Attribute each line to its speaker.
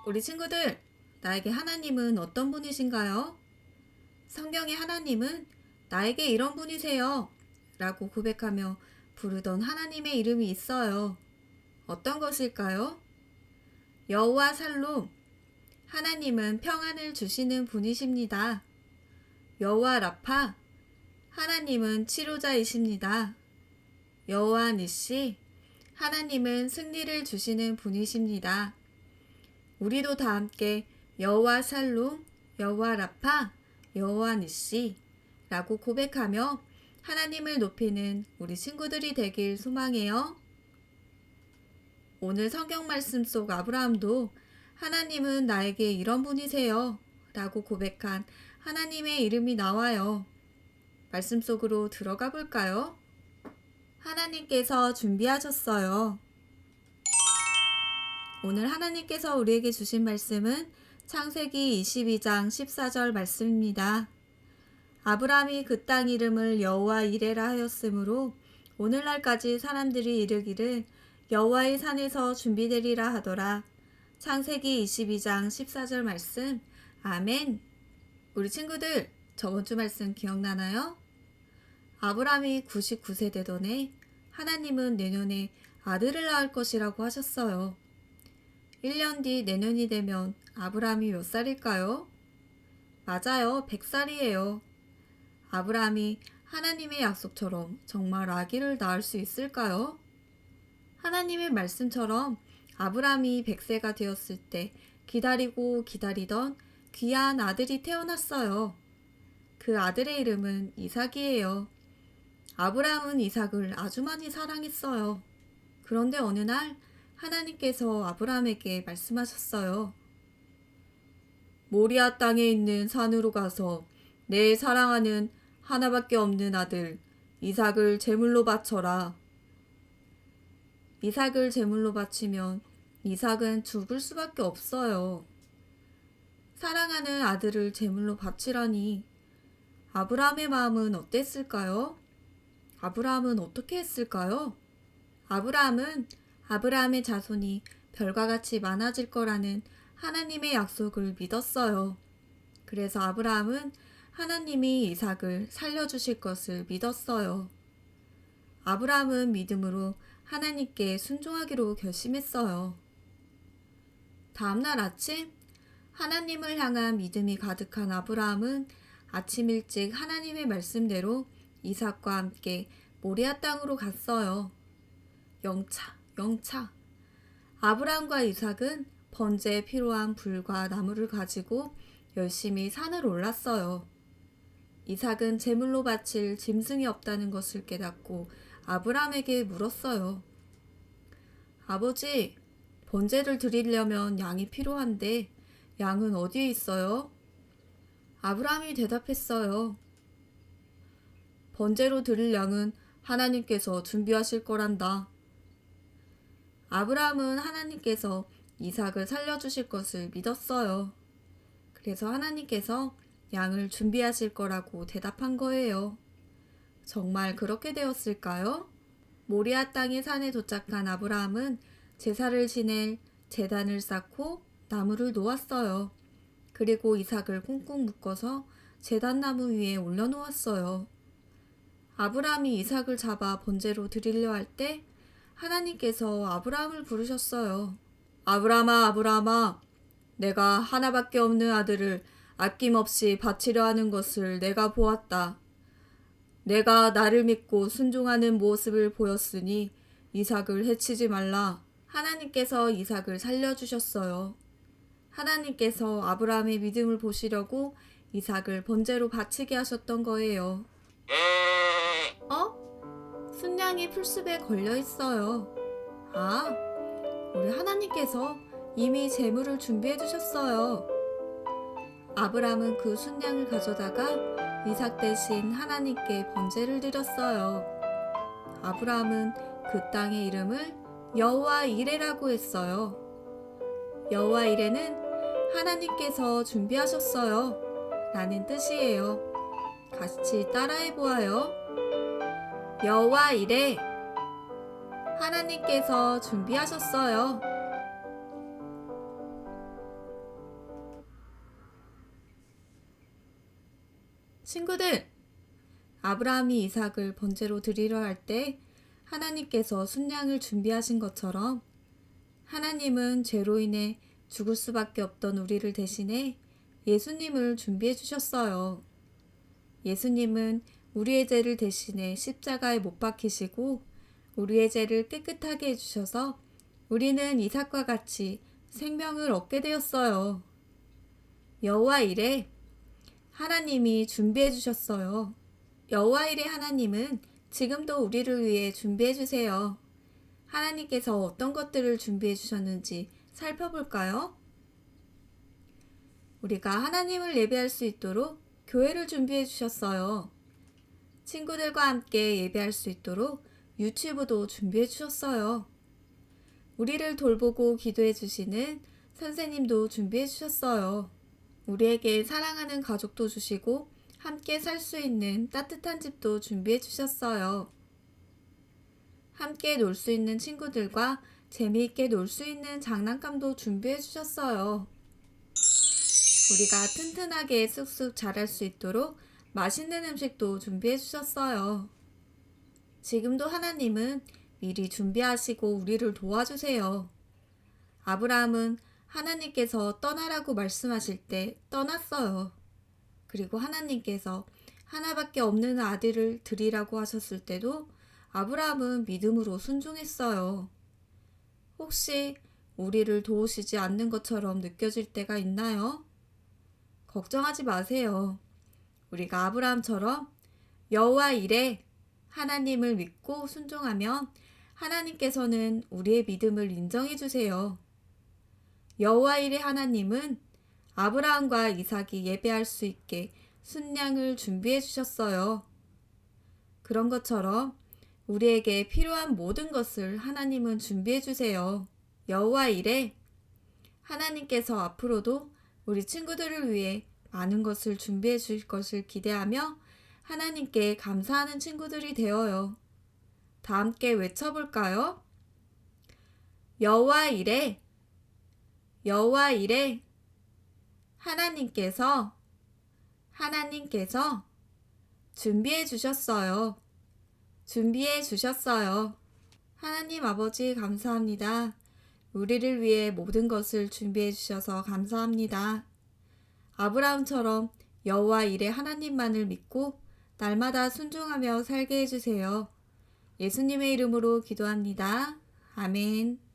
Speaker 1: 우리 친구들, 나에게 하나님은 어떤 분이신가요? 성경의 하나님은 나에게 이런 분이세요 라고 고백하며 부르던 하나님의 이름이 있어요. 어떤 것일까요? 여호와 살롬, 하나님은 평안을 주시는 분이십니다. 여호와 라파, 하나님은 치료자이십니다. 여호와 니시, 하나님은 승리를 주시는 분이십니다. 우리도 다 함께 여호와 살롬, 여호와 라파, 여호와 니시 라고 고백하며 하나님을 높이는 우리 친구들이 되길 소망해요. 오늘 성경 말씀 속 아브라함도 하나님은 나에게 이런 분이세요 라고 고백한 하나님의 이름이 나와요. 말씀 속으로 들어가 볼까요? 하나님께서 준비하셨어요. 오늘 하나님께서 우리에게 주신 말씀은 창세기 22장 14절 말씀입니다. 아브라함이 그 땅 이름을 여호와 이레라 하였으므로 오늘날까지 사람들이 이르기를 여호와의 산에서 준비되리라 하더라. 창세기 22장 14절 말씀. 아멘. 우리 친구들, 저번 주 말씀 기억나나요? 아브라함이 99세 되던 해 하나님은 내년에 아들을 낳을 것이라고 하셨어요. 1년 뒤 내년이 되면 아브라함이 몇 살일까요? 맞아요, 100살이에요. 아브라함이 하나님의 약속처럼 정말 아기를 낳을 수 있을까요? 하나님의 말씀처럼 아브라함이 100세가 되었을 때 기다리고 기다리던 귀한 아들이 태어났어요. 그 아들의 이름은 이삭이에요. 아브라함은 이삭을 아주 많이 사랑했어요. 그런데 어느 날 하나님께서 아브라함에게 말씀하셨어요. 모리아 땅에 있는 산으로 가서 내 사랑하는 하나밖에 없는 아들 이삭을 제물로 바쳐라. 이삭을 제물로 바치면 이삭은 죽을 수밖에 없어요. 사랑하는 아들을 제물로 바치라니 아브라함의 마음은 어땠을까요? 아브라함은 어떻게 했을까요? 아브라함의 자손이 별과 같이 많아질 거라는 하나님의 약속을 믿었어요. 그래서 아브라함은 하나님이 이삭을 살려주실 것을 믿었어요. 아브라함은 믿음으로 하나님께 순종하기로 결심했어요. 다음날 아침, 하나님을 향한 믿음이 가득한 아브라함은 아침 일찍 하나님의 말씀대로 이삭과 함께 모리아 땅으로 갔어요. 영차. 아브라함과 이삭은 번제에 필요한 불과 나무를 가지고 열심히 산을 올랐어요. 이삭은 제물로 바칠 짐승이 없다는 것을 깨닫고 아브라함에게 물었어요. 아버지, 번제를 드리려면 양이 필요한데 양은 어디에 있어요? 아브라함이 대답했어요. 번제로 드릴 양은 하나님께서 준비하실 거란다. 아브라함은 하나님께서 이삭을 살려주실 것을 믿었어요. 그래서 하나님께서 양을 준비하실 거라고 대답한 거예요. 정말 그렇게 되었을까요? 모리아 땅의 산에 도착한 아브라함은 제사를 지낼 제단을 쌓고 나무를 놓았어요. 그리고 이삭을 꽁꽁 묶어서 제단나무 위에 올려놓았어요. 아브라함이 이삭을 잡아 번제로 드리려 할 때 하나님께서 아브라함을 부르셨어요. 아브라함아, 내가 하나밖에 없는 아들을 아낌없이 바치려 하는 것을 내가 보았다. 내가 나를 믿고 순종하는 모습을 보였으니 이삭을 해치지 말라. 하나님께서 이삭을 살려주셨어요. 하나님께서 아브라함의 믿음을 보시려고 이삭을 번제로 바치게 하셨던 거예요. 순양이 풀숲에 걸려 있어요. 우리 하나님께서 이미 제물을 준비해 주셨어요. 아브라함은 그 순양을 가져다가 이삭 대신 하나님께 번제를 드렸어요. 아브라함은 그 땅의 이름을 여호와 이레라고 했어요. 여호와 이레는 하나님께서 준비하셨어요 라는 뜻이에요. 같이 따라해 보아요. 여호와 이레, 하나님께서 준비하셨어요. 친구들, 아브라함이 이삭을 번제로 드리려 할 때 하나님께서 순양을 준비하신 것처럼 하나님은 죄로 인해 죽을 수밖에 없던 우리를 대신해 예수님을 준비해 주셨어요. 예수님은 우리의 죄를 대신해 십자가에 못 박히시고 우리의 죄를 깨끗하게 해주셔서 우리는 이삭과 같이 생명을 얻게 되었어요. 여호와 이레, 하나님이 준비해 주셨어요. 여호와 이레 하나님은 지금도 우리를 위해 준비해 주세요. 하나님께서 어떤 것들을 준비해 주셨는지 살펴볼까요? 우리가 하나님을 예배할 수 있도록 교회를 준비해 주셨어요. 친구들과 함께 예배할 수 있도록 유치부도 준비해 주셨어요. 우리를 돌보고 기도해 주시는 선생님도 준비해 주셨어요. 우리에게 사랑하는 가족도 주시고 함께 살 수 있는 따뜻한 집도 준비해 주셨어요. 함께 놀 수 있는 친구들과 재미있게 놀 수 있는 장난감도 준비해 주셨어요. 우리가 튼튼하게 쑥쑥 자랄 수 있도록 맛있는 음식도 준비해 주셨어요. 지금도 하나님은 미리 준비하시고 우리를 도와주세요. 아브라함은 하나님께서 떠나라고 말씀하실 때 떠났어요. 그리고 하나님께서 하나밖에 없는 아들을 드리라고 하셨을 때도 아브라함은 믿음으로 순종했어요. 혹시 우리를 도우시지 않는 것처럼 느껴질 때가 있나요? 걱정하지 마세요. 우리가 아브라함처럼 여호와 이레 하나님을 믿고 순종하면 하나님께서는 우리의 믿음을 인정해 주세요. 여호와 이레 하나님은 아브라함과 이삭이 예배할 수 있게 순양을 준비해 주셨어요. 그런 것처럼 우리에게 필요한 모든 것을 하나님은 준비해 주세요. 여호와 이레 하나님께서 앞으로도 우리 친구들을 위해 많은 것을 준비해 주실 것을 기대하며 하나님께 감사하는 친구들이 되어요. 다 함께 외쳐볼까요? 여호와 이레, 여호와 이레, 하나님께서 준비해 주셨어요. 준비해 주셨어요. 하나님 아버지 감사합니다. 우리를 위해 모든 것을 준비해 주셔서 감사합니다. 아브라함처럼 여호와 이레 하나님만을 믿고 날마다 순종하며 살게 해주세요. 예수님의 이름으로 기도합니다. 아멘.